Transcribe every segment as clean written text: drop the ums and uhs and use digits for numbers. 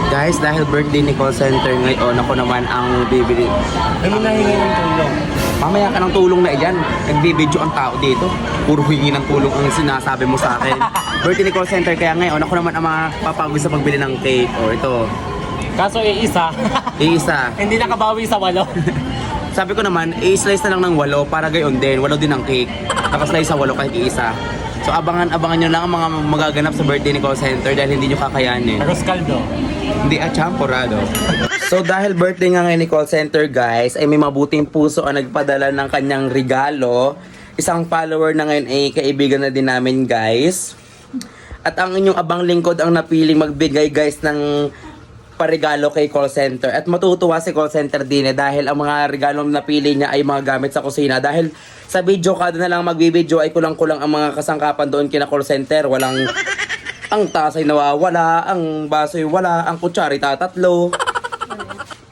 Guys, dahil birthday ni call center ngayon, ako naman ang bibili. Ay, hinahingi ng tulong. Mamaya ka ng tulong na iyan. Nagbibidyo ang tao dito. Puro hingi ng tulong ang sinasabi mo sa akin. Birthday ni call center, kaya ngayon, ako naman ang mapapagod sa pagbili ng cake. O, ito. Kaso iisa. Iisa. Hindi nakabawi sa 8. Sabi ko naman, i-slice na lang ng 8 para gayon din. 8 din ang cake. Naka-slice sa 8 kahit iisa. So abangan nyo lang ang mga magaganap sa birthday ni call center dahil hindi nyo kakayanin. Arroz caldo. Hindi champorado. So dahil birthday nga ngayon ni call center guys, ay may mabuting puso ang nagpadala ng kanyang regalo. Isang follower na ngayon ay kaibigan na din namin guys. At ang inyong abang lingkod ang napiling magbigay guys ng paregalo kay call center. At matutuwa si call center din dahil ang mga regalong napili niya ay mga gamit sa kusina. Dahil sa video kada na lang magbibideo ay kulang-kulang ang mga kasangkapan doon kina call center. Walang ang tasay nawawala, ang baso'y wala, ang kutsari tatatlo.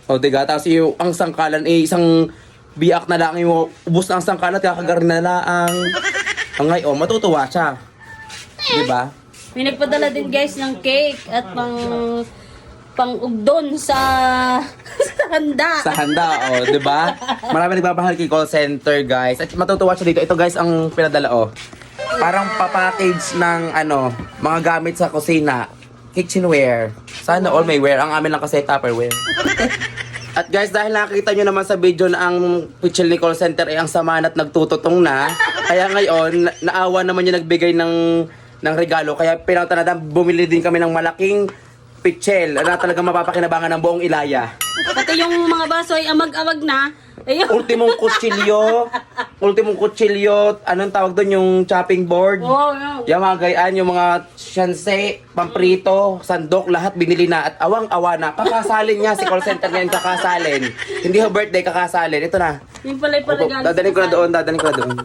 O diga, tapos yung ang sangkalan ay isang biak na lang yung ubos na ang sangkalan at kakagarin na lang. Ang ngayon, matutuwa siya. Diba? May nagpadala din guys ng cake at pang-ugdon sa handa. Sa handa, o, di ba? Marami nagpapahal kay call center, guys. At matutuwa siya dito. Ito, guys, ang pinadala, o. Parang papackage ng, mga gamit sa kusina. Kitchenware. Sana all may wear. Ang amin lang kasi Tupperware. At guys, dahil nakikita nyo naman sa video na ang pitchel ni call center ay ang sama at nagtututong na. Kaya ngayon, naawa naman yung nagbigay ng regalo. Kaya pinatanadan, bumili din kami ng malaking pitchel na talagang mapapakinabangan ng buong Ilaya. Pati yung mga baso ay amag-amag na. Ayun. Ultimong kutsilyo, anong tawag doon, yung chopping board. Oh, no. Yung mga gayaan, yung mga shanse, pamprito, sandok, lahat binili na at awang-awa na. Kakasalin niya si call center ngayon, kakasalin. Hindi ho birthday, kakasalin. Ito na. Yung pala regalo. Dadaling ko na doon.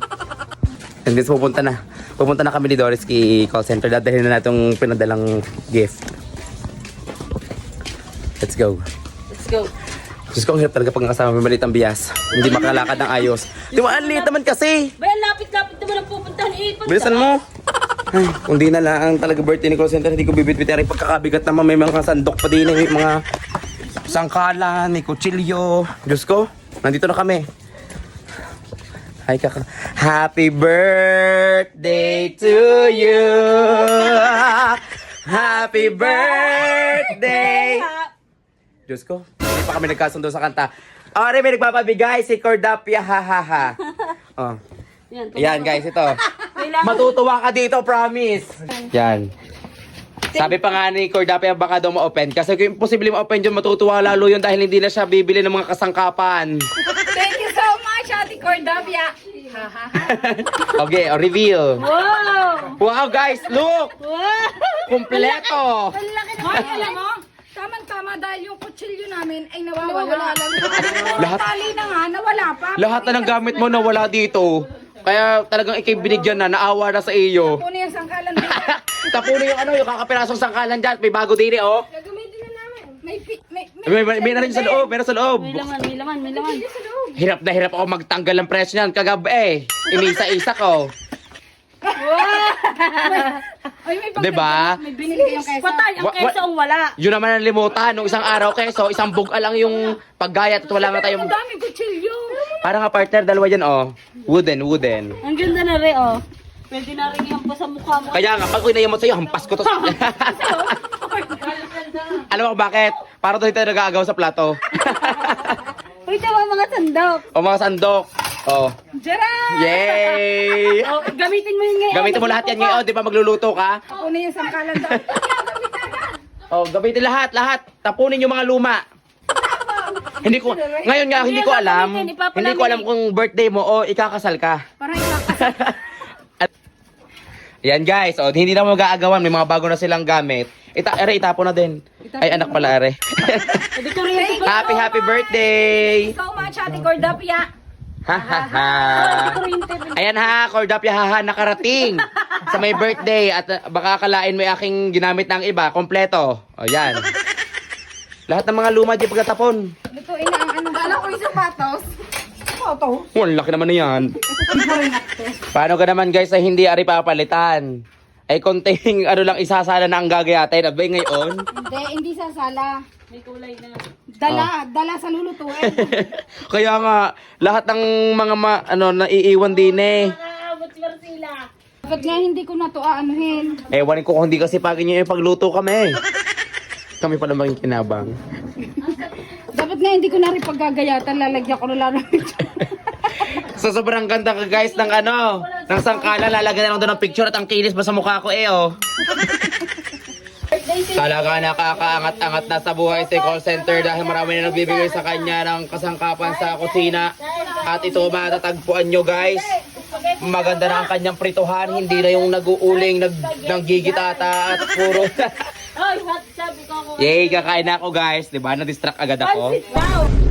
Hindi, pupunta na kami ni Doris kay call center. Dadalhin na natong pinadalang gift. Let's go. Let's go. Diyos ko, ang hirap talaga pag nakasama may maliit ang bias. Hindi makalakad ng ayos. Di mo, ang liit naman kasi. Bayan, lapit-lapit naman ang pupuntahan. Bilisan mo. Ay, kung di na lang talaga birthday ni call center, hindi ko bibit-bitin. Ay, pagkakabigat naman, may mga sandok pa din. May mga sangkalan, may kutsilyo. Diyos ko, nandito na kami. Ay, Happy birthday to you. Happy birthday. Diyos ko, hindi pa kami nagkasundo sa kanta. Ore, may nagpapabigay si Cordapia, ha ha ha. Oh. Yan guys, ito. Matutuwa ka dito, promise. Yan. Sabi pa nga ni Cordapia, baka daw ma-open. Kasi kung imposible ma-open yun, matutuwa lalo yun dahil hindi na siya bibili ng mga kasangkapan. Thank you so much, Ate Cordapia. Okay, reveal. Wow! Wow guys, look! Wow! Kompleto! Ang laki naman, alam mo? Tamang-tama dahil yung kutsilyo namin ay nawawala. Lahat- Tali na nga, nawala pa. Lahat na ng gamit mo nawala dito. Kaya talagang ikay binigyan na, naawa na sa iyo. Puno yung sangkalan dito. Tapunin yung kakapirasong sangkalan dyan. May bago din oh. Gagamitin na namin. May May na rin sa loob, meron sa loob. May laman. sa loob. Hirap na hirap ako magtanggal ng presyo niyan kagabi. Inisa-isa ko. Ay, may Diba? May binili kayong kesa. Patay, ang keso ang wala. Yun naman ang limutan. Nung isang araw keso, isang buga lang yung paggayat at wala nga tayong... Ang daming kutsilyo. Para nga partner, dalawa yan oh. Wooden. Ang ganda na rin, oh. Pwede na rin ihampas sa mukha mo. Kaya nga, pag inayamot sa'yo, hampas ko to. Alam mo bakit? Para to tayo nag-aagaw sa plato. Uy, tawa mga sandok. O mga sandok. Oh. Diyan! Yay! Oh, gamitin mo yun ngayon. Gamitin mo lahat yan ngayon, di ba magluluto ka? Puno yung sangkalan doon. Oh, gamitin lahat. Tapunin yung mga luma. Ngayon nga, hindi ko alam. Hindi ko alam kung birthday mo o ikakasal ka. Parang ikakasal. Yan guys, oh, hindi na mag-aagawan. May mga bago na silang gamit. Itapo na din. Ay, anak pala, are. Happy birthday! So much, Ate Cordapia. Ha ha ha. Ayan ha, Cordapia haha, nakarating sa may birthday at baka akalain mo yung aking ginamit ng iba, kompleto. O yan. Lahat ng mga luma di pagkatapon. Lutuin na ang ano. Kala ko yung sapatos. Ang laki naman na yan. Paano ka naman guys ay hindi ari papalitan? ay konting ano lang isasala na ang gagayatin. Abay ngayon. Hindi sasala. May kulay na. Dala sa lulutuin. Kaya nga, lahat ng mga naiiwan din eh. Nakaabot sila. Bakit nga hindi ko na to aanuhin? Ewan ko kung hindi kasi pagin nyo yung pagluto kami. Kami pala maging kinabang. Dapat nga hindi ko na rin paggagayatan, lalagyan ko na lang ng picture. So sobrang ganda ka guys ng ng sangkala. Lalagyan na lang doon ng picture at ang kinis ba sa mukha ko oh. Talaga nakakaangat-angat na sa buhay si call center dahil marami na nagbibigay sa kanya ng kasangkapan sa kusina. At ito matatagpuan nyo guys. Maganda na ang kanyang prituhan, hindi na yung nag-uuling, nanggigitata at puro. Ay, sabi ko ako. Yay, kakain na ako guys, 'di ba? Na-distract agad ako. Wow!